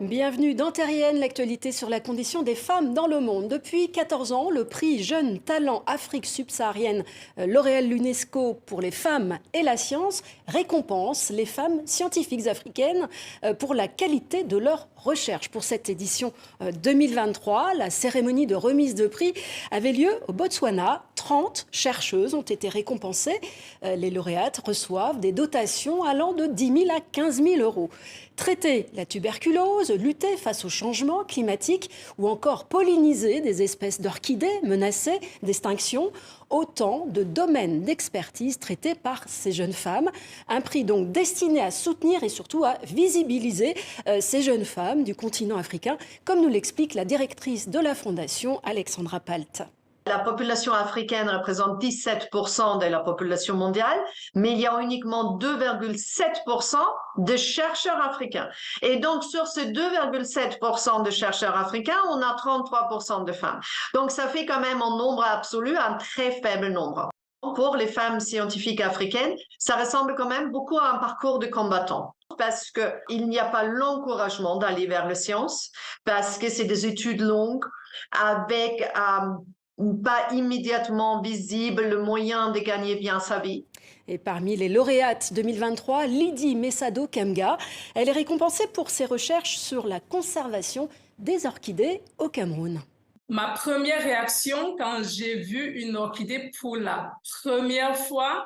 Bienvenue dans Terrienne, l'actualité sur la condition des femmes dans le monde. Depuis 14 ans, le prix Jeune Talent Afrique subsaharienne, lauréat de l'UNESCO pour les femmes et la science, récompense les femmes scientifiques africaines pour la qualité de leurs recherches. Pour cette édition 2023, la cérémonie de remise de prix avait lieu au Botswana. 30 chercheuses ont été récompensées. Les lauréates reçoivent des dotations allant de 10 000 à 15 000 euros. Traiter la tuberculose, lutter face au changement climatique ou encore polliniser des espèces d'orchidées menacées d'extinction, autant de domaines d'expertise traités par ces jeunes femmes. Un prix donc destiné à soutenir et surtout à visibiliser ces jeunes femmes du continent africain, comme nous l'explique la directrice de la Fondation, Alexandra Palt. La population africaine représente 17% de la population mondiale, mais il y a uniquement 2,7% de chercheurs africains. Et donc, sur ces 2,7% de chercheurs africains, on a 33% de femmes. Donc, ça fait quand même en nombre absolu un très faible nombre. Pour les femmes scientifiques africaines, ça ressemble quand même beaucoup à un parcours de combattant. Parce qu'il n'y a pas l'encouragement d'aller vers la science, parce que c'est des études longues avec pas immédiatement visible le moyen de gagner bien sa vie. Et parmi les lauréates 2023, Lydie Messado Kemga, elle est récompensée pour ses recherches sur la conservation des orchidées au Cameroun. Ma première réaction quand j'ai vu une orchidée pour la première fois,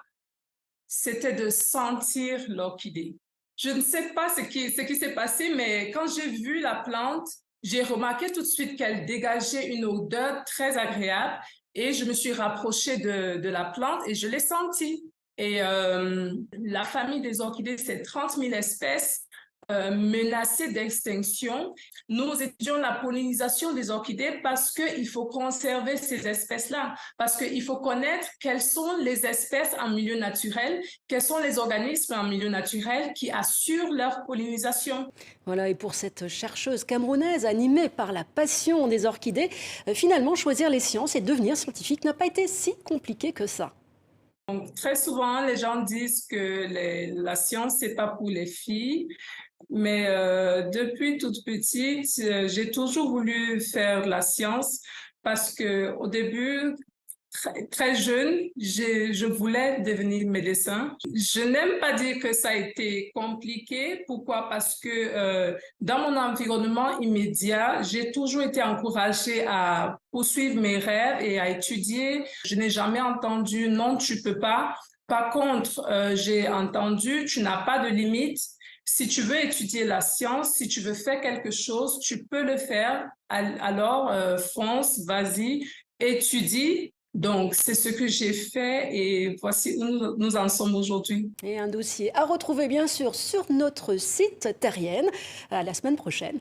c'était de sentir l'orchidée. Je ne sais pas ce qui s'est passé, mais quand j'ai vu la plante, j'ai remarqué tout de suite qu'elle dégageait une odeur très agréable et je me suis rapprochée de la plante et je l'ai sentie. Et la famille des orchidées, c'est 30 000 espèces menacées d'extinction. Nous étudions la pollinisation des orchidées parce qu'il faut conserver ces espèces-là, parce qu'il faut connaître quelles sont les espèces en milieu naturel, quels sont les organismes en milieu naturel qui assurent leur pollinisation. Voilà, et pour cette chercheuse camerounaise animée par la passion des orchidées, finalement, choisir les sciences et devenir scientifique n'a pas été si compliqué que ça. Donc, très souvent, les gens disent que la science, c'est pas pour les filles. Mais depuis toute petite, j'ai toujours voulu faire la science parce que au début, très jeune, je voulais devenir médecin. Je n'aime pas dire que ça a été compliqué. Pourquoi? Parce que dans mon environnement immédiat, j'ai toujours été encouragée à poursuivre mes rêves et à étudier. Je n'ai jamais entendu « non, tu peux pas ». Par contre, j'ai entendu « tu n'as pas de limite ». Si tu veux étudier la science, si tu veux faire quelque chose, tu peux le faire. Alors, fonce, vas-y, étudie. Donc, c'est ce que j'ai fait et voici où nous en sommes aujourd'hui. Et un dossier à retrouver bien sûr sur notre site Terrienne. À la semaine prochaine.